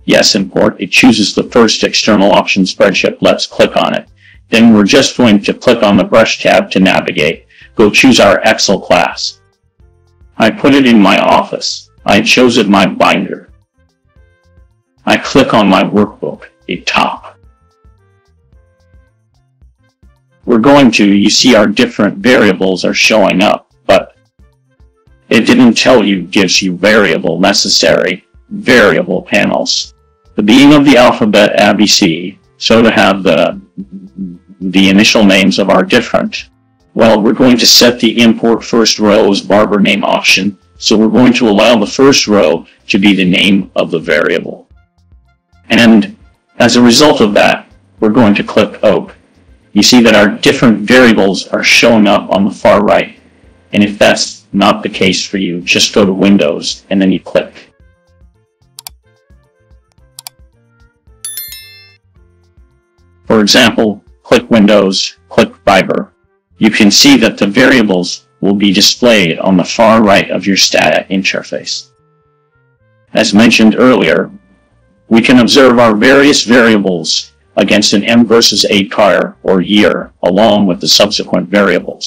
Yes, import. It chooses the first external option, spreadsheet. Let's click on it. Then we're just going to click on the brush tab to navigate. Go choose our Excel class. I put it in my office. I chose it my binder. I click on my workbook, a top. You see our different variables are showing up, but it didn't tell you, gives you necessary variable panels. The beginning of the alphabet ABC, so to have the initial names of our different. Well, we're going to set the import first row as barber name option, so we're going to allow the first row to be the name of the variable. And as a result of that, we're going to click OK. You see that our different variables are showing up on the far right. And if that's not the case for you, just go to Windows and then you click. For example, click Windows, click Fiber. You can see that the variables will be displayed on the far right of your Stata interface. As mentioned earlier, we can observe our various variables against an M versus A car or year along with the subsequent variables.